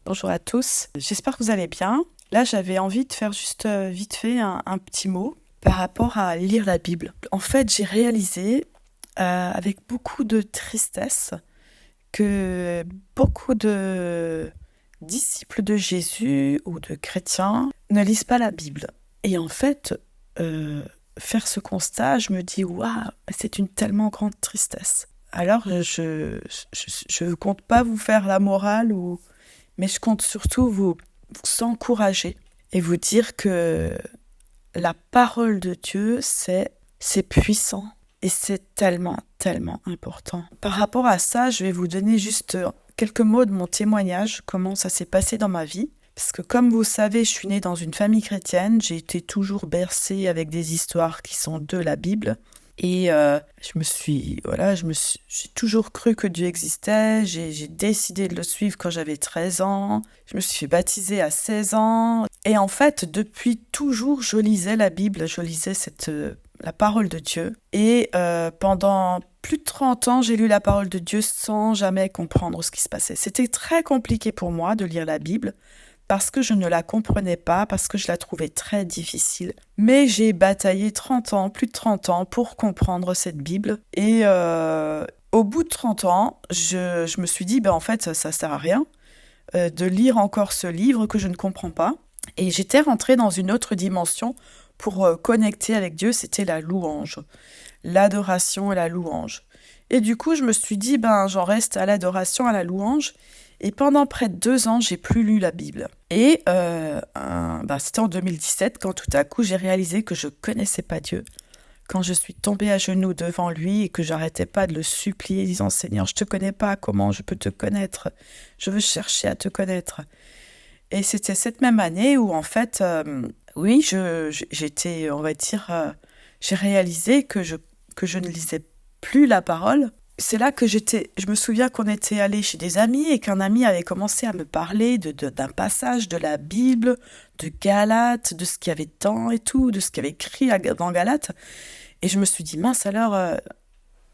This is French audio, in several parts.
Bonjour à tous, j'espère que vous allez bien. Là, j'avais envie de faire juste vite fait un petit mot par rapport à lire la Bible. En fait, j'ai réalisé avec beaucoup de tristesse que beaucoup de disciples de Jésus ou de chrétiens ne lisent pas la Bible. Et en fait, faire ce constat, je me dis, waouh, c'est une tellement grande tristesse. Alors, je compte pas vous faire la morale mais je compte surtout vous encourager et vous dire que la parole de Dieu, c'est puissant et c'est tellement, tellement important. Par rapport à ça, je vais vous donner juste quelques mots de mon témoignage, comment ça s'est passé dans ma vie. Parce que comme vous savez, je suis née dans une famille chrétienne, j'ai été toujours bercée avec des histoires qui sont de la Bible. Et j'ai toujours cru que Dieu existait. J'ai décidé de le suivre quand j'avais 13 ans. Je me suis fait baptiser à 16 ans. Et en fait, depuis toujours, je lisais la Bible, je lisais la parole de Dieu. Et pendant plus de 30 ans, j'ai lu la parole de Dieu sans jamais comprendre ce qui se passait. C'était très compliqué pour moi de lire la Bible, parce que je ne la comprenais pas, parce que je la trouvais très difficile. Mais j'ai bataillé 30 ans, plus de 30 ans, pour comprendre cette Bible. Et au bout de 30 ans, je me suis dit, en fait, ça sert à rien de lire encore ce livre que je ne comprends pas. Et j'étais rentrée dans une autre dimension pour connecter avec Dieu, c'était la louange, l'adoration et la louange. Et du coup, je me suis dit, j'en reste à l'adoration, à la louange. Et pendant près de 2 ans, j'ai plus lu la Bible. Et c'était en 2017 quand tout à coup j'ai réalisé que je connaissais pas Dieu. Quand je suis tombée à genoux devant lui et que j'arrêtais pas de le supplier, disant Seigneur, je te connais pas, comment je peux te connaître? Je veux chercher à te connaître. Et c'était cette même année où en fait, j'étais, on va dire, j'ai réalisé que je ne lisais plus la parole. C'est là que je me souviens qu'on était allé chez des amis et qu'un ami avait commencé à me parler d'un passage de la Bible, de Galates, de ce qu'il y avait dedans et tout, de ce qu'il y avait écrit dans Galates. Et je me suis dit, mince alors,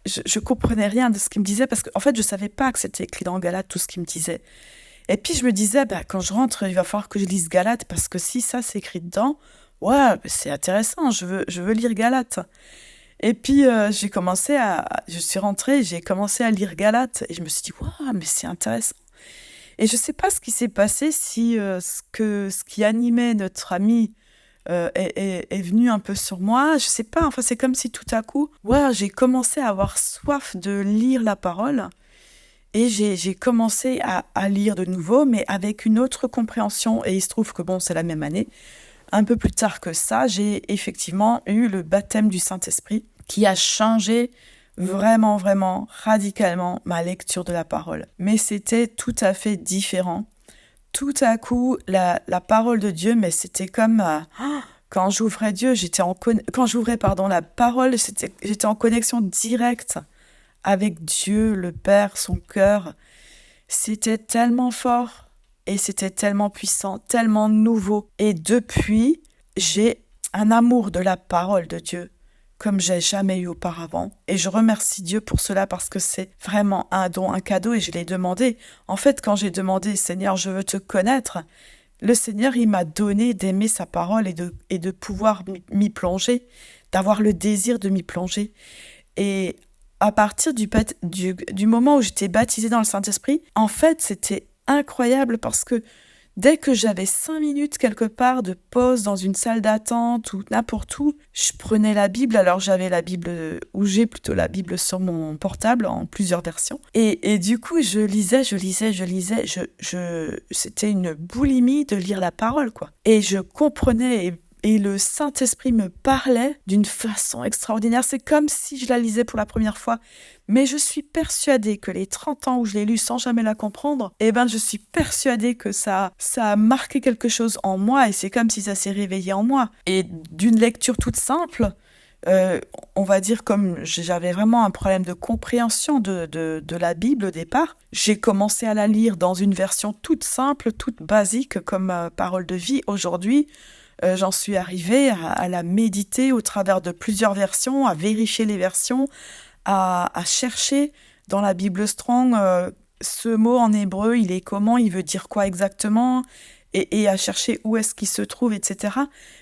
je comprenais rien de ce qu'il me disait parce qu'en fait, je savais pas que c'était écrit dans Galates, tout ce qu'il me disait. Et puis je me disais, quand je rentre, il va falloir que je lise Galates parce que si ça c'est écrit dedans, ouais, c'est intéressant, je veux lire Galates. Et puis je suis rentrée, j'ai commencé à lire Galates et je me suis dit, waouh, mais c'est intéressant. Et je sais pas ce qui s'est passé, si ce qui animait notre ami est venu un peu sur moi. Je sais pas, enfin c'est comme si tout à coup, j'ai commencé à avoir soif de lire la parole. Et j'ai commencé à lire de nouveau, mais avec une autre compréhension. Et il se trouve que c'est la même année. Un peu plus tard que ça, j'ai effectivement eu le baptême du Saint-Esprit qui a changé vraiment, vraiment radicalement ma lecture de la parole. Mais c'était tout à fait différent. Tout à coup, la parole de Dieu, mais c'était comme quand j'ouvrais la parole, j'étais en connexion directe avec Dieu, le Père, son cœur. C'était tellement fort et c'était tellement puissant, tellement nouveau. Et depuis, j'ai un amour de la parole de Dieu comme j'ai jamais eu auparavant. Et je remercie Dieu pour cela parce que c'est vraiment un don, un cadeau et je l'ai demandé. En fait, quand j'ai demandé, Seigneur, je veux te connaître, le Seigneur, il m'a donné d'aimer sa parole et de pouvoir m'y plonger, d'avoir le désir de m'y plonger. Et à partir du moment où j'étais baptisée dans le Saint-Esprit, en fait, c'était incroyable parce que dès que j'avais 5 minutes quelque part de pause dans une salle d'attente ou n'importe où, je prenais la Bible. Alors j'avais la Bible, ou j'ai plutôt la Bible sur mon portable en plusieurs versions. Et du coup, je lisais. C'était une boulimie de lire la parole, quoi. Et je comprenais et le Saint-Esprit me parlait d'une façon extraordinaire. C'est comme si je la lisais pour la première fois. Mais je suis persuadée que les 30 ans où je l'ai lu sans jamais la comprendre, je suis persuadée que ça a marqué quelque chose en moi et c'est comme si ça s'est réveillé en moi. Et d'une lecture toute simple, on va dire comme j'avais vraiment un problème de compréhension de la Bible au départ, j'ai commencé à la lire dans une version toute simple, toute basique comme parole de vie. Aujourd'hui, j'en suis arrivée à la méditer au travers de plusieurs versions, à vérifier les versions, à chercher dans la Bible Strong ce mot en hébreu, il est comment, il veut dire quoi exactement, et à chercher où est-ce qu'il se trouve, etc.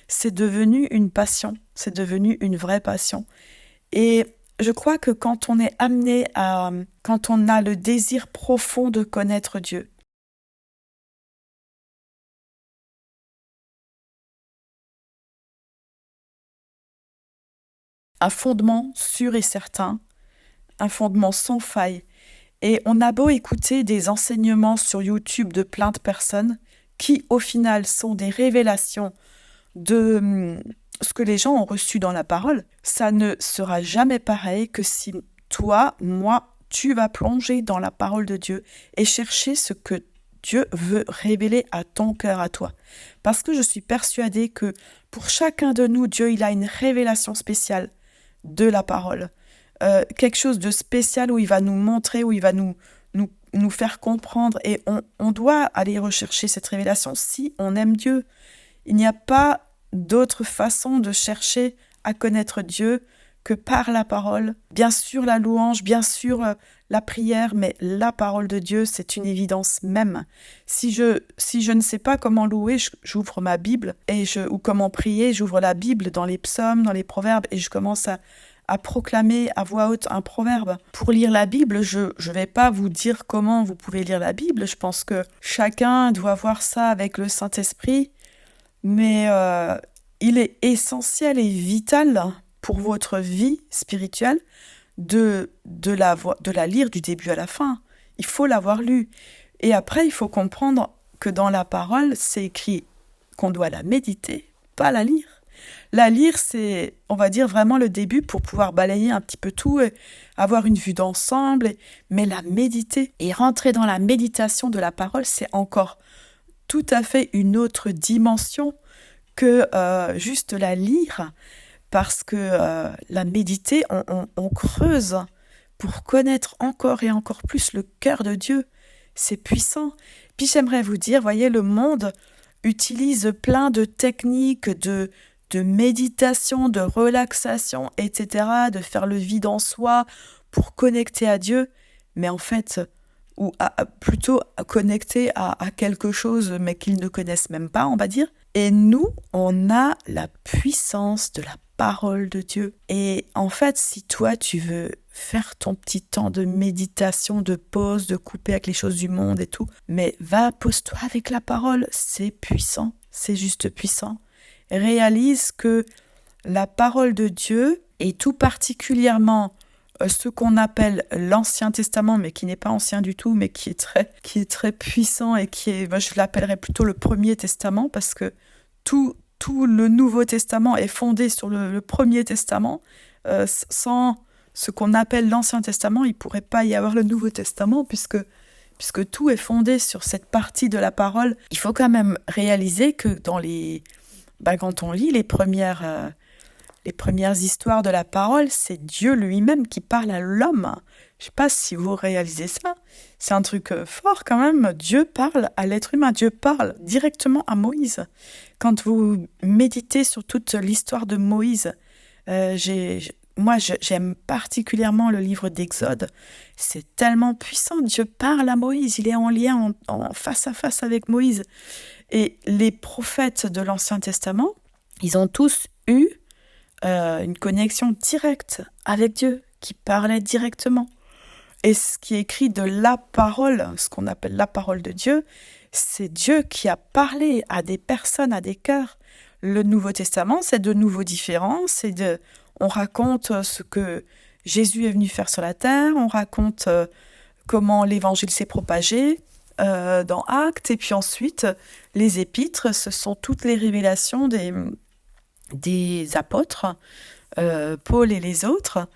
C'est devenu une passion, c'est devenu une vraie passion. Et je crois que quand on est amené quand on a le désir profond de connaître Dieu, un fondement sûr et certain, un fondement sans faille. Et on a beau écouter des enseignements sur YouTube de plein de personnes qui, au final, sont des révélations de ce que les gens ont reçu dans la parole, ça ne sera jamais pareil que si toi, moi, tu vas plonger dans la parole de Dieu et chercher ce que Dieu veut révéler à ton cœur, à toi. Parce que je suis persuadée que pour chacun de nous, Dieu, il a une révélation spéciale de la parole. Quelque chose de spécial où il va nous montrer, où il va nous faire comprendre. Et on doit aller rechercher cette révélation si on aime Dieu. Il n'y a pas d'autre façon de chercher à connaître Dieu que par la parole. Bien sûr la louange, bien sûr la prière, mais la parole de Dieu, c'est une évidence même. Si je ne sais pas comment louer, j'ouvre ma Bible, ou comment prier, j'ouvre la Bible dans les psaumes, dans les proverbes, et je commence à proclamer à voix haute un proverbe. Pour lire la Bible, je ne vais pas vous dire comment vous pouvez lire la Bible, je pense que chacun doit voir ça avec le Saint-Esprit, mais il est essentiel et vital pour votre vie spirituelle de la lire du début à la fin. Il faut l'avoir lue. Et après, il faut comprendre que dans la parole, c'est écrit qu'on doit la méditer, pas la lire. La lire, c'est, on va dire, vraiment le début pour pouvoir balayer un petit peu tout et avoir une vue d'ensemble, mais la méditer et rentrer dans la méditation de la parole, c'est encore tout à fait une autre dimension que juste la lire, parce que la méditer, on creuse pour connaître encore et encore plus le cœur de Dieu. C'est puissant. Puis j'aimerais vous dire, voyez, le monde utilise plein de techniques de méditation, de relaxation, etc., de faire le vide en soi pour connecter à Dieu, mais en fait, ou plutôt connecter à quelque chose, mais qu'ils ne connaissent même pas, on va dire. Et nous, on a la puissance de la parole de Dieu. Et en fait, si toi, tu veux faire ton petit temps de méditation, de pause, de couper avec les choses du monde et tout, mais pose-toi avec la parole, c'est puissant, c'est juste puissant. Réalise que la parole de Dieu, et tout particulièrement ce qu'on appelle l'Ancien Testament, mais qui n'est pas ancien du tout, mais qui est très puissant et moi je l'appellerais plutôt le Premier Testament, parce que tout le Nouveau Testament est fondé sur le Premier Testament. Sans ce qu'on appelle l'Ancien Testament, il ne pourrait pas y avoir le Nouveau Testament, puisque tout est fondé sur cette partie de la parole. Il faut quand même réaliser que quand on lit les premières histoires de la parole, c'est Dieu lui-même qui parle à l'homme. Je ne sais pas si vous réalisez ça. C'est un truc fort quand même. Dieu parle à l'être humain. Dieu parle directement à Moïse. Quand vous méditez sur toute l'histoire de Moïse, j'aime particulièrement le livre d'Exode. C'est tellement puissant. Dieu parle à Moïse. Il est en lien, en face à face avec Moïse. Et les prophètes de l'Ancien Testament, ils ont tous eu une connexion directe avec Dieu, qui parlait directement. Et ce qui est écrit de la parole, ce qu'on appelle la parole de Dieu, c'est Dieu qui a parlé à des personnes, à des cœurs. Le Nouveau Testament, c'est de nouveau différent. On raconte ce que Jésus est venu faire sur la terre, on raconte comment l'évangile s'est propagé dans Actes, et puis ensuite, les épîtres, ce sont toutes les révélations des apôtres, Paul et les autres,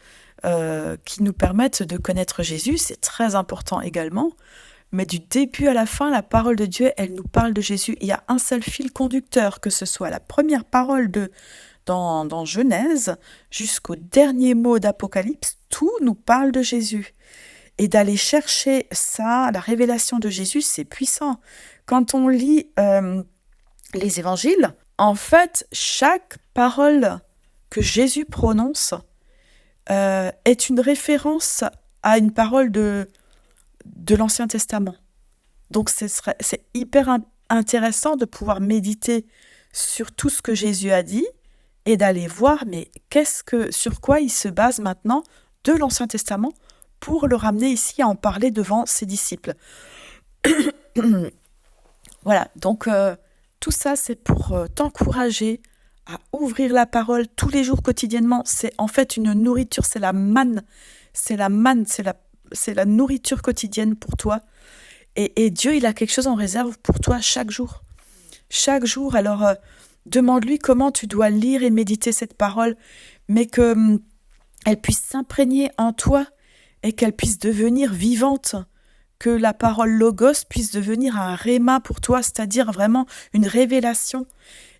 qui nous permettent de connaître Jésus. C'est très important également. Mais du début à la fin, la parole de Dieu, elle nous parle de Jésus. Il y a un seul fil conducteur, que ce soit la première parole dans Genèse jusqu'au dernier mot d'Apocalypse, tout nous parle de Jésus. Et d'aller chercher ça, la révélation de Jésus, c'est puissant. Quand on lit les évangiles, en fait, chaque parole que Jésus prononce est une référence à une parole de l'Ancien Testament. Donc c'est hyper intéressant de pouvoir méditer sur tout ce que Jésus a dit et d'aller voir, mais sur quoi il se base maintenant de l'Ancien Testament pour le ramener ici à en parler devant ses disciples. Voilà, donc tout ça c'est pour t'encourager à ouvrir la parole tous les jours quotidiennement. C'est en fait une nourriture, c'est la manne, c'est la nourriture quotidienne pour toi. Et Dieu, il a quelque chose en réserve pour toi chaque jour. Chaque jour, alors demande-lui comment tu dois lire et méditer cette parole, mais qu'elle puisse s'imprégner en toi et qu'elle puisse devenir vivante, que la parole logos puisse devenir un rhéma pour toi, c'est-à-dire vraiment une révélation.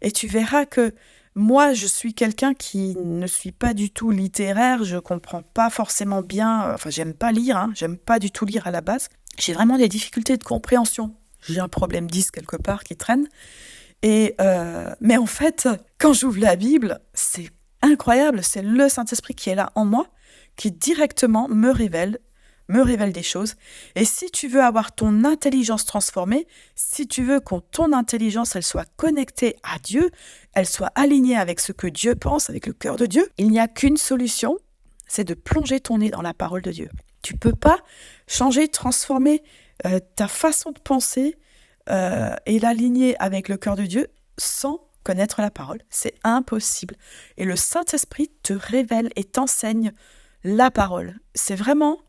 Et tu verras que moi, je suis quelqu'un qui ne suis pas du tout littéraire, je comprends pas forcément bien, j'aime pas lire, j'aime pas du tout lire à la base. J'ai vraiment des difficultés de compréhension. J'ai un problème 10 quelque part qui traîne. Mais en fait, quand j'ouvre la Bible, c'est incroyable. C'est le Saint-Esprit qui est là en moi, qui directement me révèle des choses. Et si tu veux avoir ton intelligence transformée, si tu veux que ton intelligence, elle soit connectée à Dieu, elle soit alignée avec ce que Dieu pense, avec le cœur de Dieu, il n'y a qu'une solution, c'est de plonger ton nez dans la parole de Dieu. Tu peux pas changer, transformer ta façon de penser et l'aligner avec le cœur de Dieu sans connaître la parole. C'est impossible. Et le Saint-Esprit te révèle et t'enseigne la parole. C'est vraiment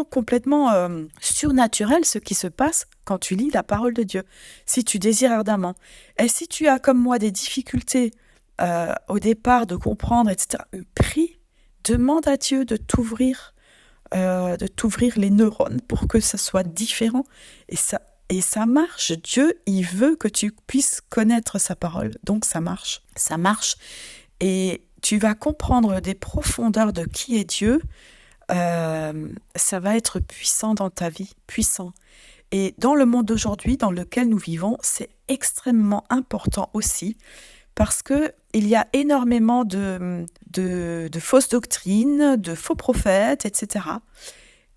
complètement surnaturel ce qui se passe quand tu lis la parole de Dieu, si tu désires ardemment. Et si tu as comme moi des difficultés au départ de comprendre, etc., prie, demande à Dieu de t'ouvrir les neurones pour que ça soit différent. Et ça marche. Dieu, il veut que tu puisses connaître sa parole. Donc ça marche. Ça marche. Et tu vas comprendre des profondeurs de qui est Dieu. Ça va être puissant dans ta vie. Puissant. Et dans le monde d'aujourd'hui dans lequel nous vivons, c'est extrêmement important aussi. Parce qu'il y a énormément de fausses doctrines, de faux prophètes, etc.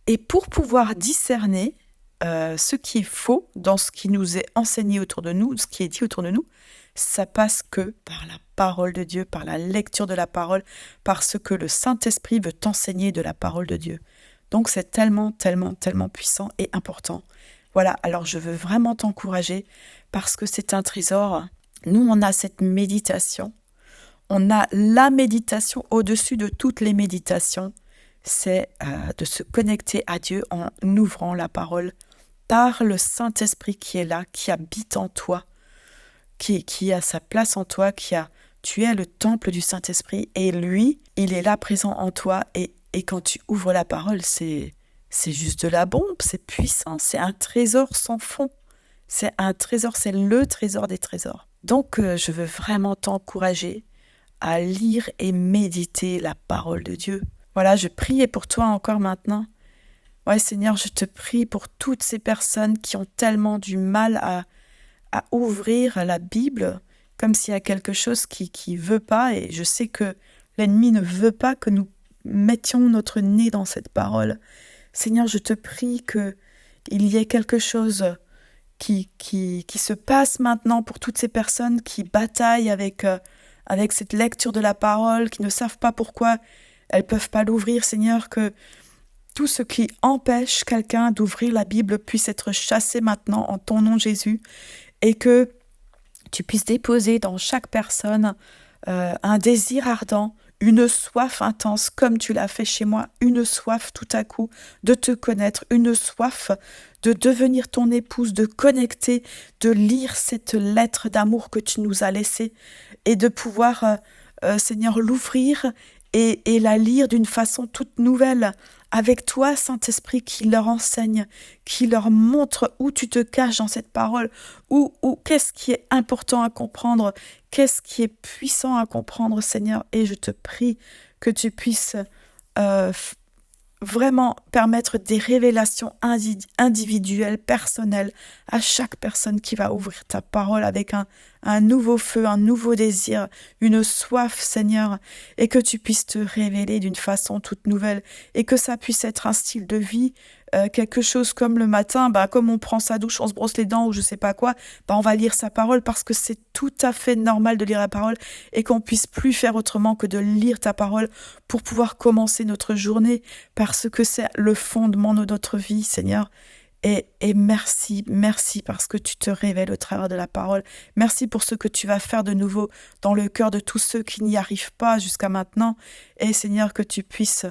Et pour pouvoir discerner ce qui est faux dans ce qui nous est enseigné autour de nous, ce qui est dit autour de nous, ça passe que par la parole de Dieu, par la lecture de la parole, par ce que le Saint-Esprit veut t'enseigner de la parole de Dieu. Donc c'est tellement, tellement, tellement puissant et important. Voilà, alors je veux vraiment t'encourager parce que c'est un trésor. Nous, on a cette méditation. On a la méditation au-dessus de toutes les méditations. C'est de se connecter à Dieu en ouvrant la parole par le Saint-Esprit qui est là, qui habite en toi, qui a sa place en toi, tu es le temple du Saint-Esprit et lui, il est là présent en toi et quand tu ouvres la parole, c'est juste de la bombe, c'est puissant, c'est un trésor sans fond. C'est un trésor, c'est le trésor des trésors. Donc, je veux vraiment t'encourager à lire et méditer la parole de Dieu. Voilà, je prie pour toi encore maintenant. Ouais, Seigneur, je te prie pour toutes ces personnes qui ont tellement du mal à ouvrir la Bible, comme s'il y a quelque chose qui veut pas, et je sais que l'ennemi ne veut pas que nous mettions notre nez dans cette parole. Seigneur, je te prie qu'il y ait quelque chose qui se passe maintenant pour toutes ces personnes qui bataillent avec cette lecture de la parole, qui ne savent pas pourquoi elles ne peuvent pas l'ouvrir. Seigneur, que tout ce qui empêche quelqu'un d'ouvrir la Bible puisse être chassé maintenant en ton nom Jésus et que tu puisses déposer dans chaque personne un désir ardent, une soif intense comme tu l'as fait chez moi, une soif tout à coup de te connaître, une soif de devenir ton épouse, de connecter, de lire cette lettre d'amour que tu nous as laissée et de pouvoir, Seigneur, l'ouvrir et la lire d'une façon toute nouvelle avec toi, Saint-Esprit, qui leur enseigne, qui leur montre où tu te caches dans cette parole, où qu'est-ce qui est important à comprendre, qu'est-ce qui est puissant à comprendre, Seigneur. Et je te prie que tu puisses vraiment permettre des révélations individuelles, personnelles, à chaque personne qui va ouvrir ta parole avec un nouveau feu, un nouveau désir, une soif, Seigneur, et que tu puisses te révéler d'une façon toute nouvelle, et que ça puisse être un style de vie quelque chose comme le matin, comme on prend sa douche, on se brosse les dents ou je sais pas quoi, on va lire sa parole parce que c'est tout à fait normal de lire la parole et qu'on puisse plus faire autrement que de lire ta parole pour pouvoir commencer notre journée parce que c'est le fondement de notre vie, Seigneur. Et merci, merci parce que tu te révèles au travers de la parole. Merci pour ce que tu vas faire de nouveau dans le cœur de tous ceux qui n'y arrivent pas jusqu'à maintenant. Et Seigneur, que tu puisses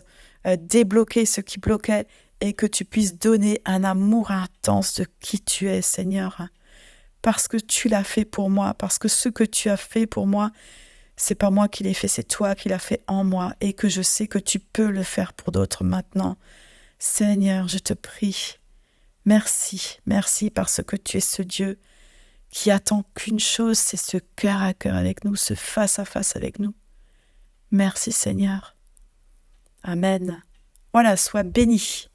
débloquer ce qui bloquait et que tu puisses donner un amour intense de qui tu es, Seigneur. Parce que tu l'as fait pour moi, parce que ce que tu as fait pour moi, c'est pas moi qui l'ai fait, c'est toi qui l'as fait en moi et que je sais que tu peux le faire pour d'autres maintenant. Seigneur, je te prie. Merci, merci parce que tu es ce Dieu qui attend qu'une chose, c'est ce cœur à cœur avec nous, ce face à face avec nous. Merci Seigneur. Amen. Voilà, sois béni.